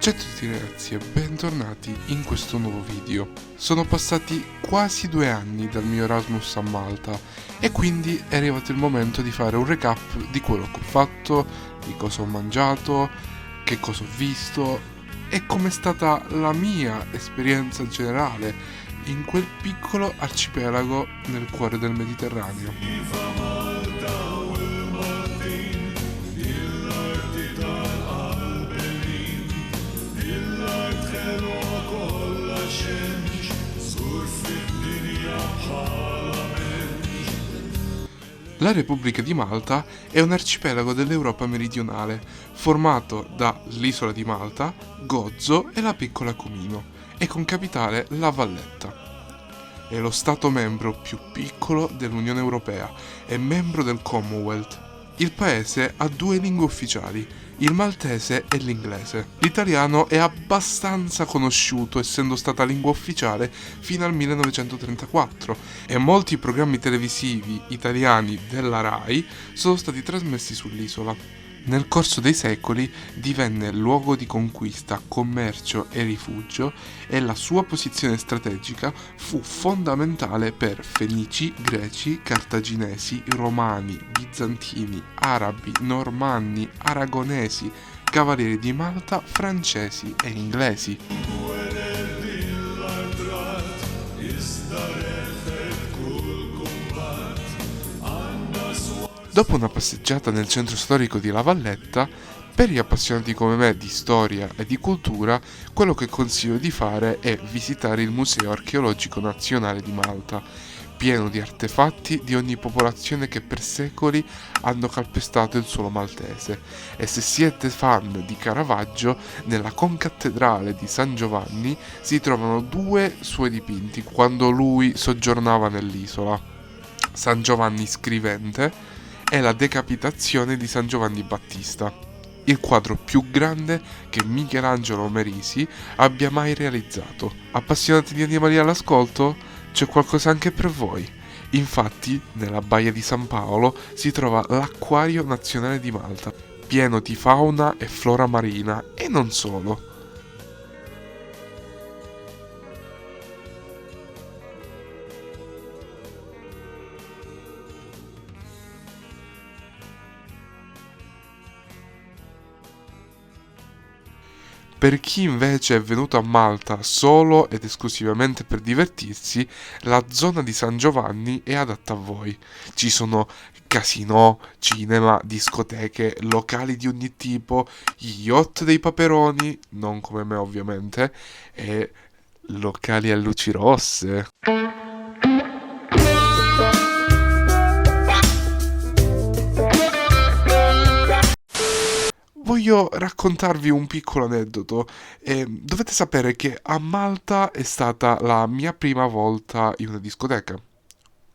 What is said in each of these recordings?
Ciao a tutti ragazzi e bentornati in questo nuovo video. Sono passati quasi 2 anni dal mio Erasmus a Malta e quindi è arrivato il momento di fare un recap di quello che ho fatto, di cosa ho mangiato, che cosa ho visto e com'è stata la mia esperienza generale in quel piccolo arcipelago nel cuore del Mediterraneo. La Repubblica di Malta è un arcipelago dell'Europa meridionale, formato dall'isola di Malta, Gozo e la piccola Comino, e con capitale La Valletta. È lo stato membro più piccolo dell'Unione Europea e membro del Commonwealth. Il paese ha 2 lingue ufficiali, il maltese e l'inglese. L'italiano è abbastanza conosciuto essendo stata lingua ufficiale fino al 1934 e molti programmi televisivi italiani della RAI sono stati trasmessi sull'isola. Nel corso dei secoli divenne luogo di conquista, commercio e rifugio e la sua posizione strategica fu fondamentale per fenici, greci, cartaginesi, romani, bizantini, arabi, normanni, aragonesi, cavalieri di Malta, francesi e inglesi. Dopo una passeggiata nel centro storico di La Valletta, per gli appassionati come me di storia e di cultura, quello che consiglio di fare è visitare il Museo Archeologico Nazionale di Malta, pieno di artefatti di ogni popolazione che per secoli hanno calpestato il suolo maltese. E se siete fan di Caravaggio, nella concattedrale di San Giovanni si trovano 2 suoi dipinti quando lui soggiornava nell'isola: San Giovanni Scrivente e la decapitazione di San Giovanni Battista, il quadro più grande che Michelangelo Merisi abbia mai realizzato. Appassionati di animali all'ascolto? C'è qualcosa anche per voi. Infatti, nella baia di San Paolo si trova l'Acquario Nazionale di Malta, pieno di fauna e flora marina, e non solo. Per chi invece è venuto a Malta solo ed esclusivamente per divertirsi, la zona di San Giovanni è adatta a voi. Ci sono casinò, cinema, discoteche, locali di ogni tipo, yacht dei Paperoni, non come me ovviamente, e locali a luci rosse. Voglio raccontarvi un piccolo aneddoto. Dovete sapere che a Malta è stata la mia prima volta in una discoteca.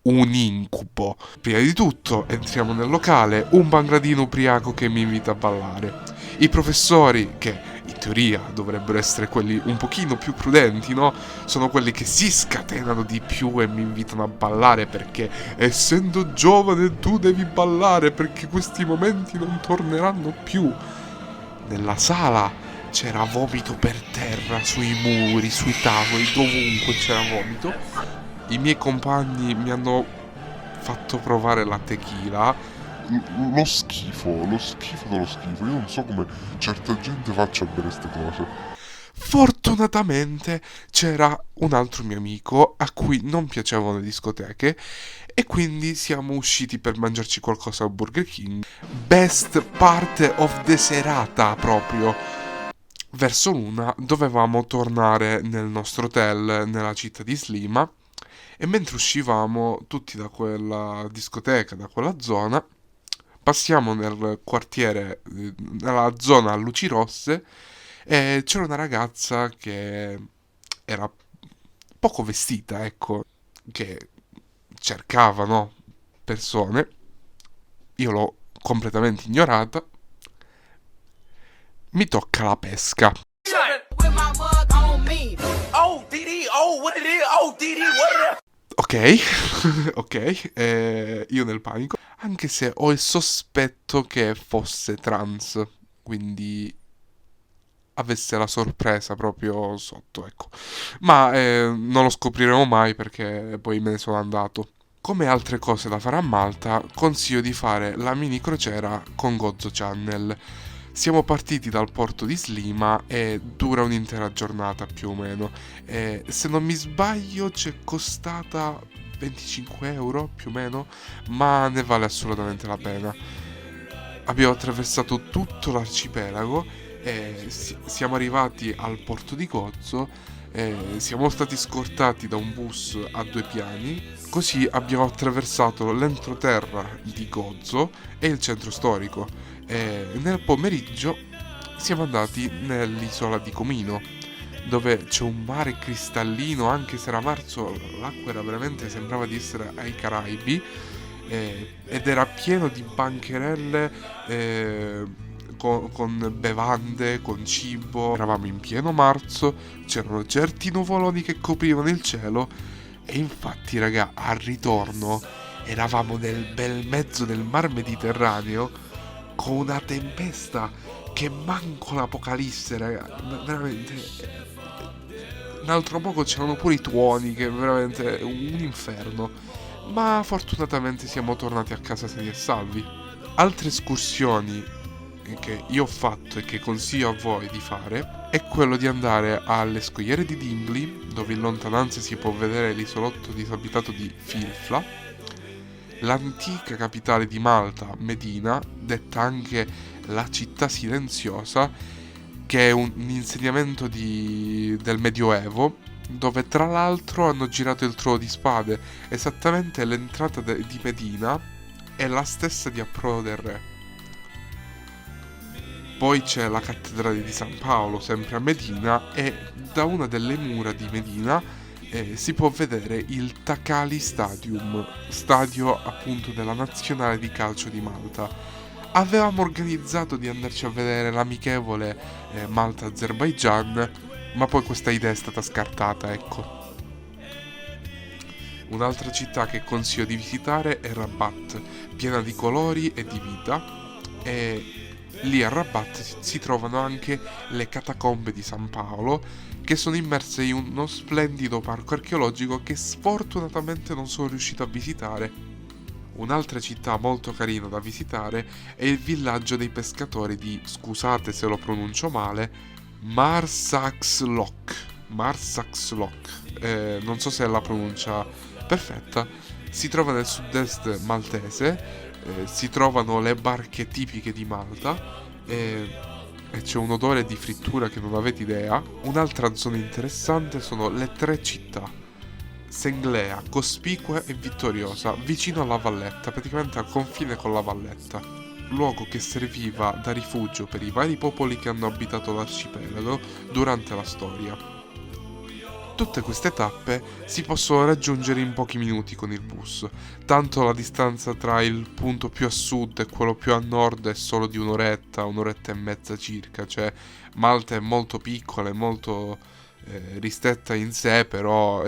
Un incubo. Prima di tutto entriamo nel locale, un bangladino ubriaco che mi invita a ballare. I professori, che in teoria dovrebbero essere quelli un pochino più prudenti, no? Sono quelli che si scatenano di più e mi invitano a ballare perché, essendo giovane, tu devi ballare perché questi momenti non torneranno più. Nella sala c'era vomito per terra, sui muri, sui tavoli, dovunque c'era vomito. I miei compagni mi hanno fatto provare la tequila. Lo schifo dello schifo. Io non so come certa gente faccia a bere queste cose. Fortunatamente c'era un altro mio amico a cui non piacevano le discoteche e quindi siamo usciti per mangiarci qualcosa al Burger King. Best part of the serata proprio. Verso l'una dovevamo tornare nel nostro hotel nella città di Slima e mentre uscivamo tutti da quella discoteca, da quella zona, passiamo nel quartiere, nella zona a luci rosse, e c'era una ragazza che era poco vestita, ecco, che cercava, no, persone. Io l'ho completamente ignorata. Mi tocca la pesca. Ok, ok, io nel panico, anche se ho il sospetto che fosse trans, quindi avesse la sorpresa proprio sotto, ecco. Ma non lo scopriremo mai perché poi me ne sono andato. Come altre cose da fare a Malta, consiglio di fare la mini crociera con Gozo Channel. Siamo partiti dal porto di Slima e dura un'intera giornata più o meno. E, se non mi sbaglio, ci è costata 25 euro più o meno, ma ne vale assolutamente la pena. Abbiamo attraversato tutto l'arcipelago e siamo arrivati al porto di Gozo. Siamo stati scortati da un bus a 2 piani, così abbiamo attraversato l'entroterra di Gozo e il centro storico. Nel pomeriggio siamo andati nell'isola di Comino, dove c'è un mare cristallino, anche se era marzo, l'acqua era veramente, sembrava di essere ai Caraibi, ed era pieno di bancherelle con bevande, con cibo. Eravamo in pieno marzo, c'erano certi nuvoloni che coprivano il cielo e infatti, raga, al ritorno eravamo nel bel mezzo del mar Mediterraneo con una tempesta che manco l'apocalisse, raga, veramente. Un altro poco c'erano pure i tuoni, che è veramente un inferno. Ma fortunatamente siamo tornati a casa sani e salvi. Altre escursioni che io ho fatto e che consiglio a voi di fare è quello di andare alle scogliere di Dingley, dove in lontananza si può vedere l'isolotto disabitato di Filfla, l'antica capitale di Malta, Medina, detta anche la città silenziosa, che è un insegnamento del Medioevo, dove tra l'altro hanno girato il Trono di Spade. Esattamente l'entrata di Medina è la stessa di Approdo del Re. Poi c'è la cattedrale di San Paolo, sempre a Medina, e da una delle mura di Medina si può vedere il Takali Stadium, stadio appunto della nazionale di calcio di Malta. Avevamo organizzato di andarci a vedere l'amichevole Malta-Azerbaijan, ma poi questa idea è stata scartata, ecco. Un'altra città che consiglio di visitare è Rabat, piena di colori e di vita, e lì a Rabat si trovano anche le catacombe di San Paolo, che sono immerse in uno splendido parco archeologico che sfortunatamente non sono riuscito a visitare. Un'altra città molto carina da visitare è il villaggio dei pescatori di, scusate se lo pronuncio male, Marsaxlokk. Marsaxlokk. Non so se è la pronuncia perfetta. Si trova nel sud-est maltese. Si trovano le barche tipiche di Malta. E c'è un odore di frittura che non avete idea. Un'altra zona interessante sono le 3 città: Senglea, cospicua e vittoriosa, vicino alla Valletta, praticamente al confine con la Valletta, luogo che serviva da rifugio per i vari popoli che hanno abitato l'arcipelago durante la storia. Tutte queste tappe si possono raggiungere in pochi minuti con il bus, tanto la distanza tra il punto più a sud e quello più a nord è solo di un'oretta, un'oretta e mezza circa, cioè Malta è molto piccola, è molto ristretta in sé, però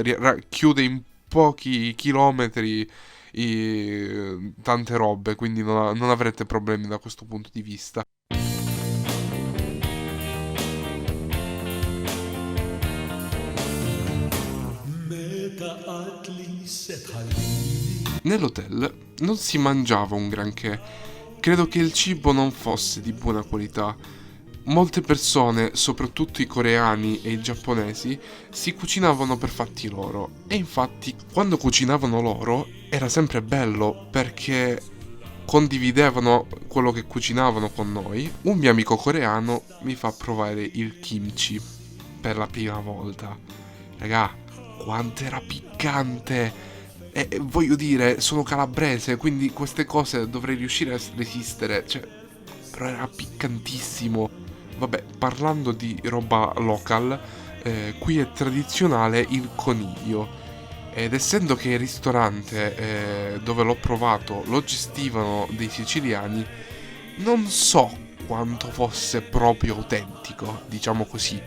chiude in pochi chilometri tante robe, quindi non avrete problemi da questo punto di vista. Nell'hotel non si mangiava un granché, credo che il cibo non fosse di buona qualità. Molte persone, soprattutto i coreani e i giapponesi, si cucinavano per fatti loro, e infatti quando cucinavano loro era sempre bello perché condividevano quello che cucinavano con noi. Un mio amico coreano mi fa provare il kimchi per la prima volta. Raga, quanto era piccante! E voglio dire, sono calabrese, quindi queste cose dovrei riuscire a resistere, cioè, però era piccantissimo. Vabbè, parlando di roba local, qui è tradizionale il coniglio. Ed essendo che il ristorante dove l'ho provato lo gestivano dei siciliani, non so quanto fosse proprio autentico, diciamo così.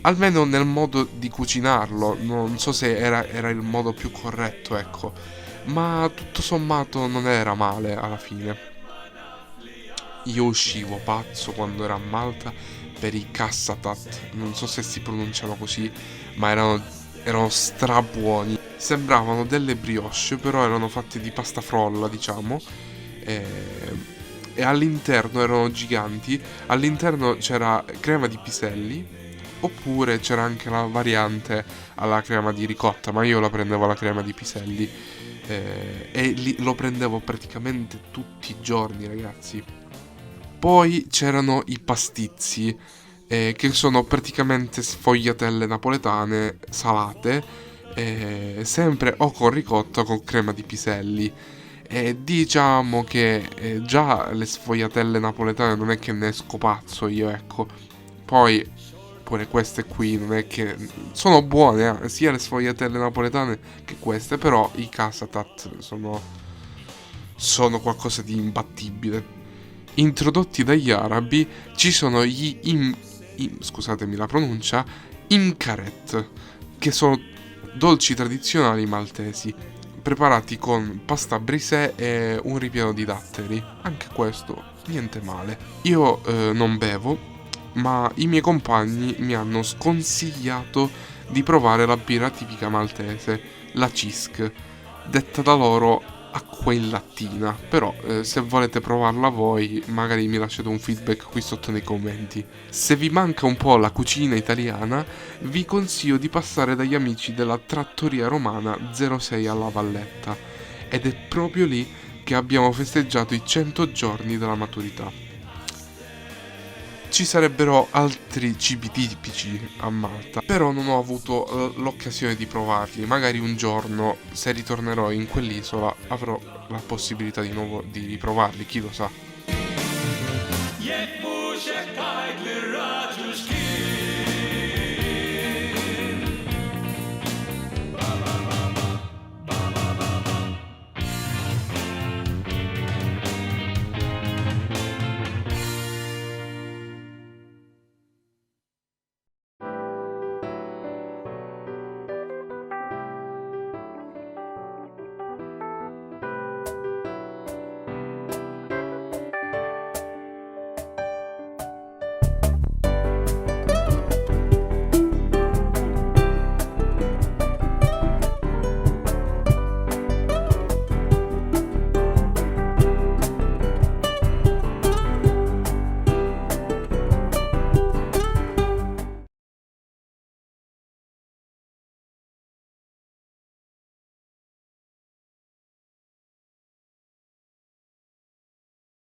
Almeno nel modo di cucinarlo, non so se era il modo più corretto, ecco. Ma tutto sommato non era male alla fine. Io uscivo pazzo quando ero a Malta per i cassatat, non so se si pronunciano così, ma erano strabuoni. Sembravano delle brioche, però erano fatte di pasta frolla, diciamo, e all'interno erano giganti. All'interno c'era crema di piselli, oppure c'era anche la variante alla crema di ricotta, ma io la prendevo alla crema di piselli, e lo prendevo praticamente tutti i giorni, ragazzi. Poi c'erano i pasticci, che sono praticamente sfogliatelle napoletane salate, sempre o con ricotta o con crema di piselli. E diciamo che già le sfogliatelle napoletane non è che ne esco pazzo io, ecco. Poi pure queste qui non è che sono buone, sia le sfogliatelle napoletane che queste, però i casatat sono qualcosa di imbattibile. Introdotti dagli arabi ci sono scusatemi la pronuncia, imkaret, che sono dolci tradizionali maltesi, preparati con pasta brisée e un ripieno di datteri. Anche questo, niente male. Io non bevo, ma i miei compagni mi hanno sconsigliato di provare la birra tipica maltese, la Cisk, detta da loro acqua in lattina. Però se volete provarla voi, magari mi lasciate un feedback qui sotto nei commenti. Se vi manca un po' la cucina italiana, vi consiglio di passare dagli amici della Trattoria Romana 06 alla Valletta, ed è proprio lì che abbiamo festeggiato i 100 giorni della maturità. Ci sarebbero altri cibi tipici a Malta, però non ho avuto l'occasione di provarli. Magari un giorno, se ritornerò in quell'isola, avrò la possibilità di nuovo di riprovarli, chi lo sa.